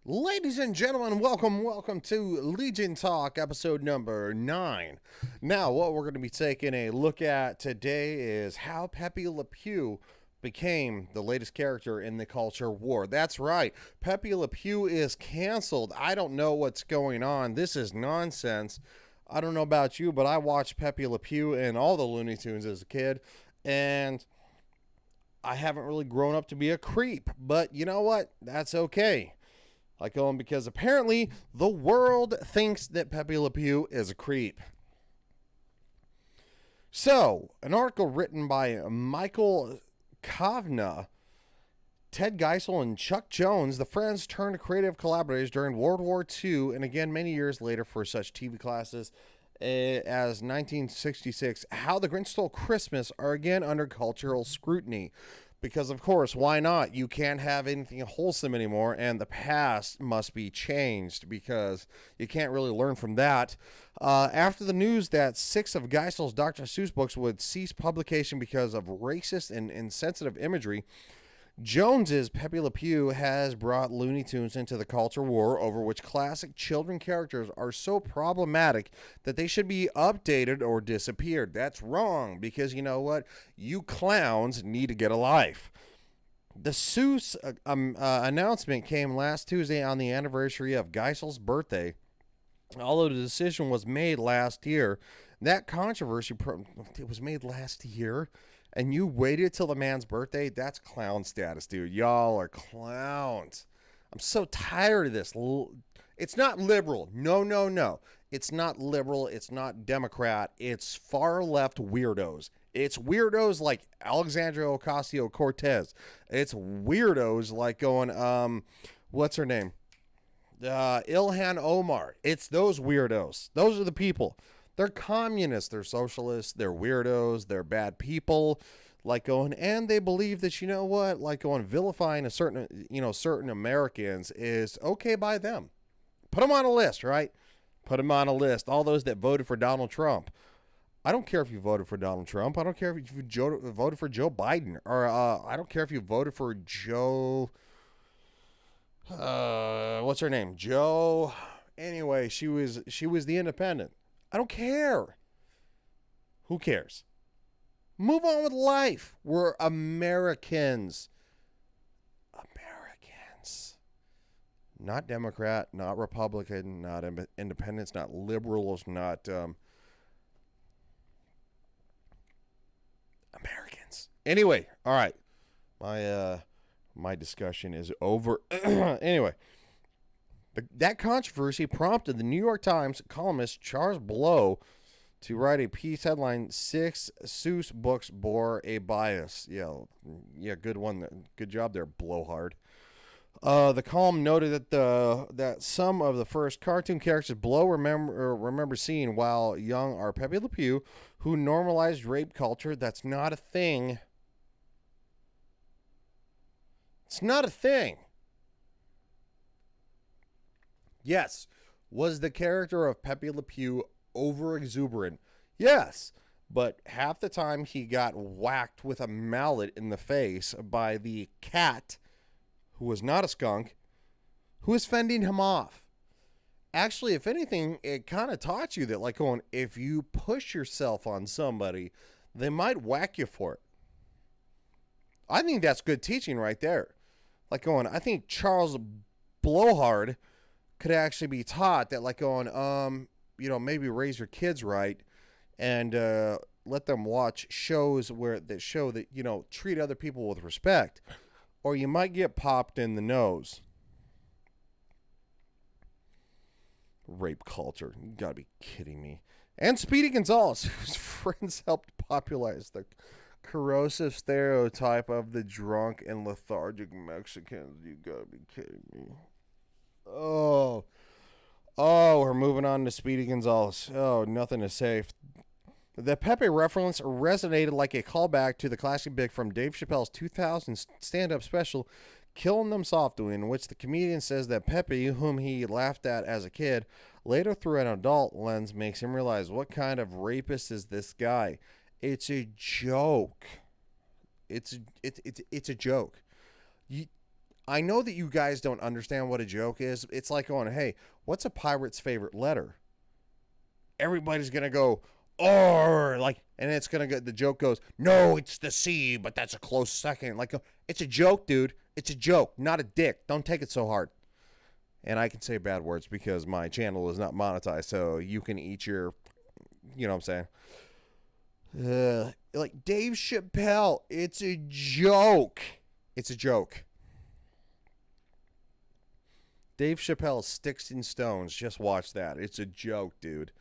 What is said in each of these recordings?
Ladies and gentlemen, welcome to Legion Talk, episode number 9. Now, what we're going to be taking a look at today is how Pepe Le Pew became the latest character in the culture war. That's right, Pepe Le Pew is canceled. I don't know what's going on. This is nonsense. I don't know about you, but I watched Pepe Le Pew and all the Looney Tunes as a kid, and I haven't really grown up to be a creep. But you know what? That's okay. Because apparently the world thinks that Pepe Le Pew is a creep. So, an article written by Michael Kavna, Ted Geisel, and Chuck Jones, the friends turned creative collaborators during World War II and again many years later for such TV classes as 1966, How the Grinch Stole Christmas, are again under cultural scrutiny. Because, of course, why not? You can't have anything wholesome anymore, and the past must be changed because you can't really learn from that. After the news that 6 of Geisel's Dr. Seuss books would cease publication because of racist and insensitive imagery, Jones's Pepe Le Pew has brought Looney Tunes into the culture war over which classic children characters are so problematic that they should be updated or disappeared. That's wrong because you know what? You clowns need to get a life. The Seuss announcement came last Tuesday on the anniversary of Geisel's birthday. Although the decision was made last year, that controversy it was made last year, and you waited till the man's birthday. That's clown status, dude. Y'all are clowns. I'm so tired of this. It's not liberal. No, no, no. It's not liberal. It's not Democrat. It's far left weirdos. It's weirdos like Alexandria Ocasio Cortez. It's weirdos like what's her name? Ilhan Omar. It's those weirdos. Those are the people. They're communists. They're socialists. They're weirdos. They're bad people. And they believe that, you know what, vilifying certain Americans is okay by them. Put them on a list, right? Put them on a list. All those that voted for Donald Trump. I don't care if you voted for Donald Trump. I don't care if you voted for Joe Biden. Or I don't care if you voted for Joe. What's her name? Joe. Anyway, she was the independent. I don't care. Who cares? Move on with life. We're Americans. Americans. Not Democrat, not Republican, not independents, not liberals, not Americans. Anyway, all right. My discussion is over. Anyway, that controversy prompted the New York Times columnist Charles Blow to write a piece headlined 6 Seuss books bore a bias. Yeah, good one. Good job there, Blowhard. The column noted that some of the first cartoon characters Blow remember seeing while young are Pepe Le Pew, who normalized rape culture. That's not a thing. It's not a thing. Yes. Was the character of Pepe Le Pew over exuberant? Yes. But half the time he got whacked with a mallet in the face by the cat, who was not a skunk, who was fending him off. Actually, if anything, it kind of taught you that, if you push yourself on somebody, they might whack you for it. I think that's good teaching right there. I think Charles Blowhard could actually be taught that, maybe raise your kids right and let them watch shows that show that, treat other people with respect, or you might get popped in the nose. Rape culture. You gotta be kidding me. And Speedy Gonzales, whose friends helped popularize the corrosive stereotype of the drunk and lethargic Mexicans. You gotta be kidding me. Oh, we're moving on to Speedy Gonzales. Oh, nothing to say. The Pepe reference resonated like a callback to the classic bit from Dave Chappelle's 2000 stand-up special, Killing Them Softly, in which the comedian says that Pepe, whom he laughed at as a kid, later through an adult lens makes him realize what kind of rapist is this guy. It's a joke. It's a joke. I know that you guys don't understand what a joke is. It's like going, hey, what's a pirate's favorite letter? Everybody's going to go, or, like, and it's going to go, the joke goes, no, it's the C, but that's a close second. Like, it's a joke, dude. It's a joke, not a dick. Don't take it so hard. And I can say bad words because my channel is not monetized, so you can eat your, you know what I'm saying? Like Dave Chappelle, it's a joke. It's a joke. Dave Chappelle, Sticks and Stones. Just watch that. It's a joke, dude.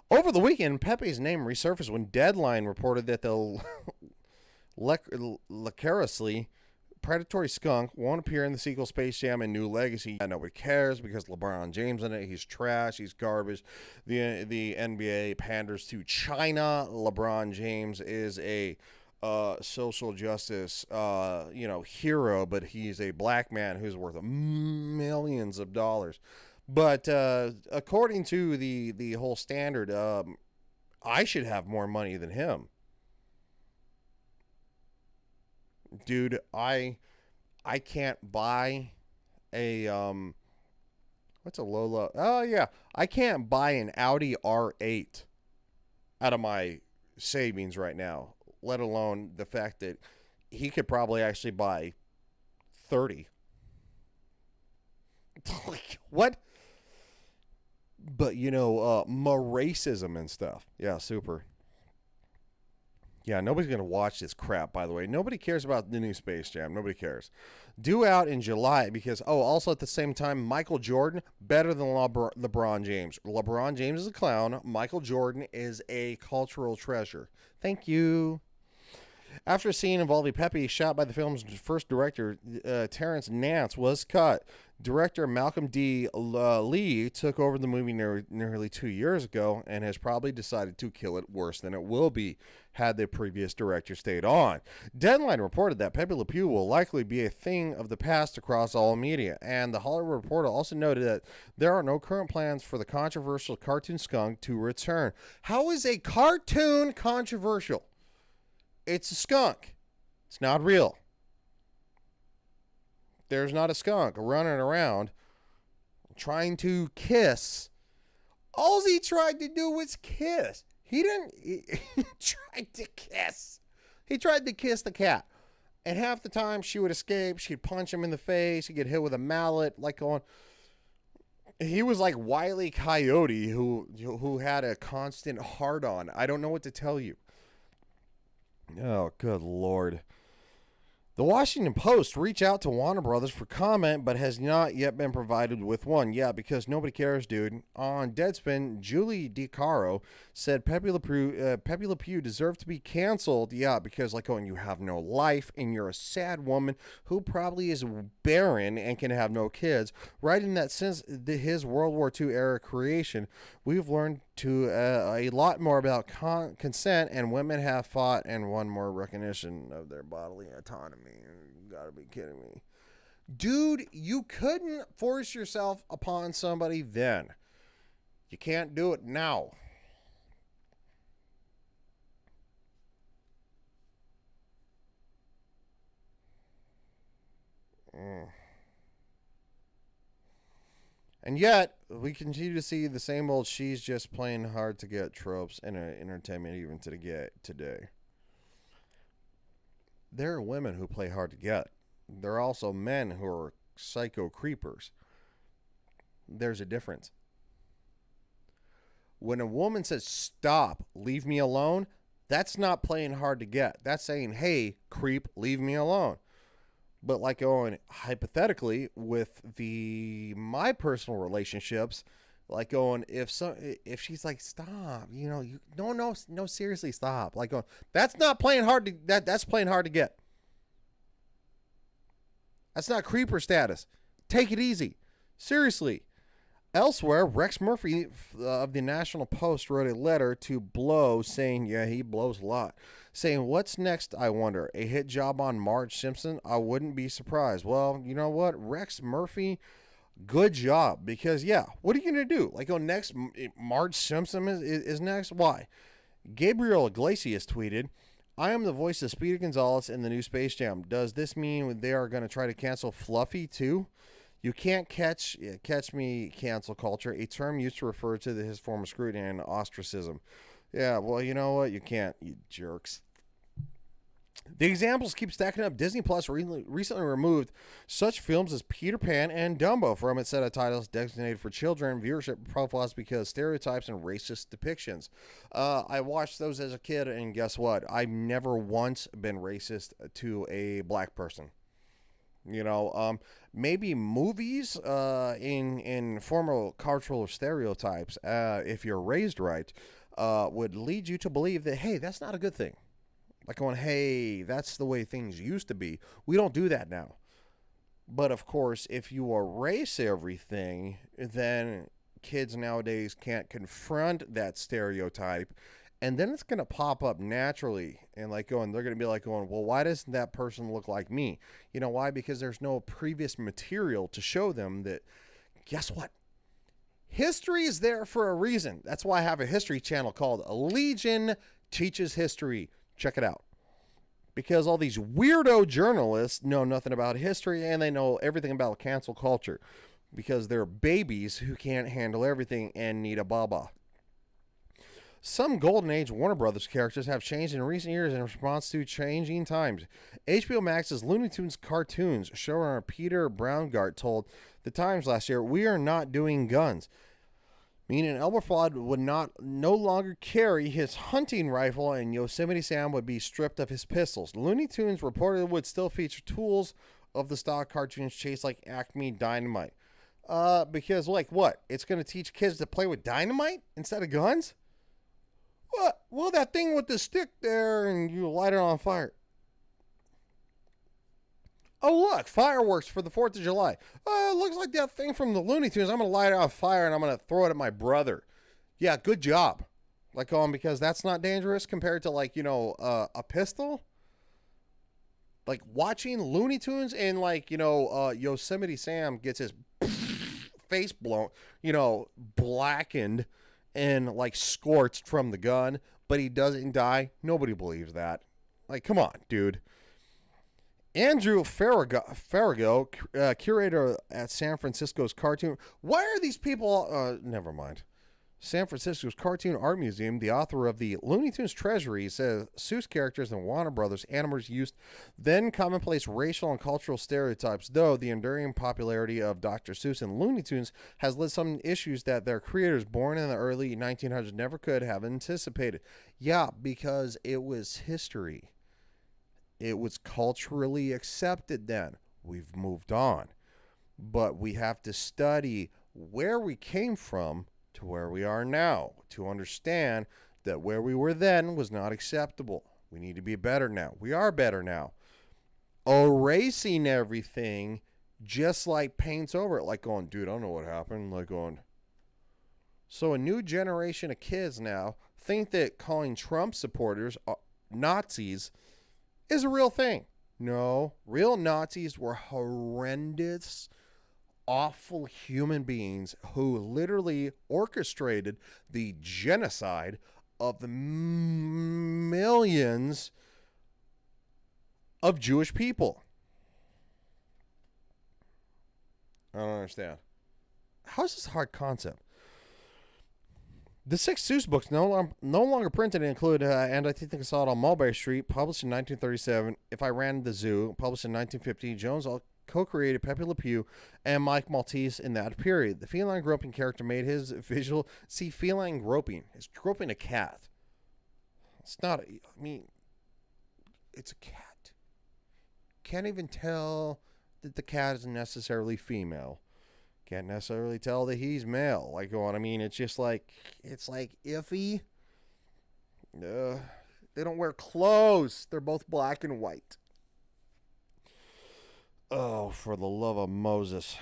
Over the weekend, Pepe's name resurfaced when Deadline reported that the Lacarously predatory skunk won't appear in the sequel Space Jam and New Legacy. Nobody cares because LeBron James in it. He's trash. He's garbage. The NBA panders to China. LeBron James is a social justice hero, but he's a black man who's worth millions of dollars. But according to the whole standard, I should have more money than him. Dude, I can't buy a what's a Lola? Oh yeah, I can't buy an Audi R8 out of my savings right now, let alone the fact that he could probably actually buy 30. Like, what? But more racism and stuff. Yeah, super. Yeah, nobody's going to watch this crap, by the way. Nobody cares about the new Space Jam. Nobody cares. Due out in July because, also at the same time, Michael Jordan, better than LeBron James. LeBron James is a clown. Michael Jordan is a cultural treasure. Thank you. After a scene involving Pepe shot by the film's first director, Terrence Nance, was cut. Director Malcolm D. Lee took over the movie nearly 2 years ago and has probably decided to kill it worse than it will be had the previous director stayed on. Deadline reported that Pepe Le Pew will likely be a thing of the past across all media, and the Hollywood Reporter also noted that there are no current plans for the controversial cartoon skunk to return. How is a cartoon controversial? It's a skunk. It's not real. There's not a skunk running around trying to kiss. All he tried to do was kiss. He tried to kiss. He tried to kiss the cat. And half the time she would escape. She'd punch him in the face. He'd get hit with a mallet. He was like Wile E. Coyote who had a constant hard-on. I don't know what to tell you. Oh, good Lord. The Washington Post reached out to Warner Brothers for comment, but has not yet been provided with one. Yeah, because nobody cares, dude. On Deadspin, Julie DiCaro said Pepe Le Pew deserved to be canceled. Yeah, because you have no life and you're a sad woman who probably is barren and can have no kids. Writing that since his World War II era creation, we've learned a lot more about consent, and women have fought and won more recognition of their bodily autonomy. You gotta be kidding me. Dude, you couldn't force yourself upon somebody then. You can't do it now. And yet, we continue to see the same old she's just playing hard to get tropes in entertainment even today. There are women who play hard to get. There are also men who are psycho creepers. There's a difference. When a woman says, stop, leave me alone, that's not playing hard to get. That's saying, hey, creep, leave me alone. But hypothetically with my personal relationships, if she's like, stop, no, seriously, stop. That's not playing hard to that's playing hard to get. That's not creeper status. Take it easy. Seriously. Elsewhere, Rex Murphy of the National Post wrote a letter to Blow saying, yeah, he blows a lot, saying, what's next, I wonder? A hit job on Marge Simpson? I wouldn't be surprised. Well, you know what? Rex Murphy, good job. Because, yeah, what are you going to do? Next, Marge Simpson is next? Why? Gabriel Iglesias tweeted, I am the voice of Speedy Gonzalez in the new Space Jam. Does this mean they are going to try to cancel Fluffy too? You can't catch me cancel culture, a term used to refer to his form of scrutiny and ostracism. Yeah, well, you know what? You can't, you jerks. The examples keep stacking up. Disney Plus recently removed such films as Peter Pan and Dumbo from its set of titles designated for children viewership profiles because stereotypes and racist depictions. I watched those as a kid, and guess what? I've never once been racist to a black person. Maybe movies in formal cultural stereotypes, if you're raised right, would lead you to believe that, hey, that's not a good thing. Like going, hey, that's the way things used to be. We don't do that now. But of course, if you erase everything, then kids nowadays can't confront that stereotype. And then it's going to pop up naturally. And they're going to be like going, well, why doesn't that person look like me? You know why? Because there's no previous material to show them that, guess what? History is there for a reason. That's why I have a history channel called Legion Teaches History. Check it out. Because all these weirdo journalists know nothing about history and they know everything about cancel culture. Because they're babies who can't handle everything and need a baba. Some Golden Age Warner Brothers characters have changed in recent years in response to changing times. HBO Max's Looney Tunes cartoons showrunner Peter Braungart told The Times last year, "We are not doing guns," meaning Elmer Fudd would no longer carry his hunting rifle and Yosemite Sam would be stripped of his pistols. Looney Tunes reportedly would still feature tools of the stock cartoons chased like Acme Dynamite. Because, like, what? It's going to teach kids to play with dynamite instead of guns? What? Well, that thing with the stick there and you light it on fire. Oh, look, fireworks for the 4th of July. It looks like that thing from the Looney Tunes. I'm going to light it on fire and I'm going to throw it at my brother. Yeah, good job. Because that's not dangerous compared to, a pistol. Like, watching Looney Tunes and, Yosemite Sam gets his face blown, blackened and, scorched from the gun, but he doesn't die. Nobody believes that. Come on, dude. Andrew Farrago, curator at San Francisco's Cartoon. Why are these people? Never mind. San Francisco's Cartoon Art Museum, the author of the Looney Tunes Treasury, says Seuss characters and Warner Brothers animators used then commonplace racial and cultural stereotypes, though the enduring popularity of Dr. Seuss and Looney Tunes has led some issues that their creators, born in the early 1900s, never could have anticipated. Yeah, because it was history. It was culturally accepted then. We've moved on. But we have to study where we came from to where we are now to understand that where we were then was not acceptable. We need to be better now. We are better now. Erasing everything just paints over it, going, dude, I don't know what happened. So a new generation of kids now think that calling Trump supporters Nazis is a real thing. No, real Nazis were horrendous, awful human beings who literally orchestrated the genocide of the millions of Jewish people. I don't understand. How is this a hard concept? The 6 Seuss books no longer printed include And I Think I Saw It on Mulberry Street, published in 1937, If I Ran the Zoo, published in 1950. Jones co-created Pepe Le Pew and Mike Maltese in that period. The feline groping character made his visual... See, feline groping. It's groping a cat. It's not... it's a cat. Can't even tell that the cat is necessarily female. Can't necessarily tell that he's male. It's just it's iffy. They don't wear clothes. They're both black and white. Oh, for the love of Moses.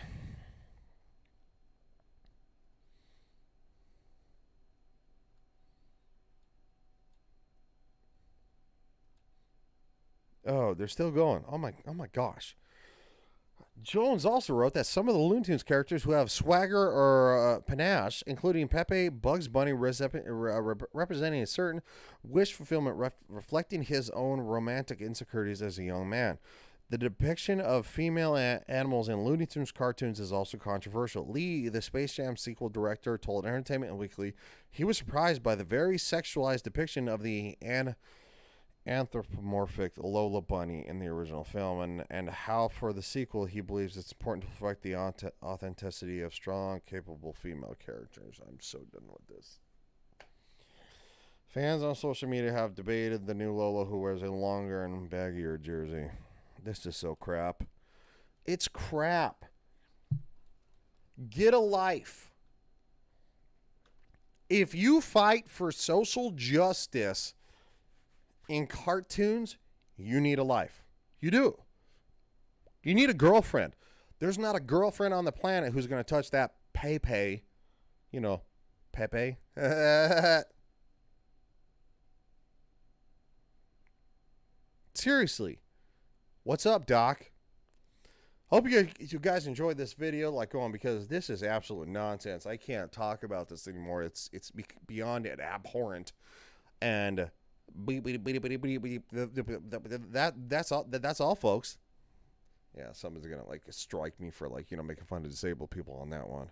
Oh, they're still going. Oh my gosh. Jones also wrote that some of the Looney Tunes characters who have swagger or panache, including Pepe, Bugs Bunny, representing a certain wish fulfillment, reflecting his own romantic insecurities as a young man. The depiction of female animals in Looney Tunes cartoons is also controversial. Lee, the Space Jam sequel director, told Entertainment Weekly he was surprised by the very sexualized depiction of the anthropomorphic Lola Bunny in the original film, and how for the sequel he believes it's important to reflect the authenticity of strong, capable female characters. I'm so done with this. Fans on social media have debated the new Lola who wears a longer and baggier jersey. This is so crap. It's crap. Get a life. If you fight for social justice in cartoons, you need a life. You do. You need a girlfriend. There's not a girlfriend on the planet who's going to touch that Pepe. You know, Pepe. Seriously. What's up, Doc? Hope you guys enjoyed this video, like going, because this is absolute nonsense. I can't talk about this anymore. It's beyond it abhorrent, and that's all, folks. Yeah, somebody's gonna like strike me for like making fun of disabled people on that one.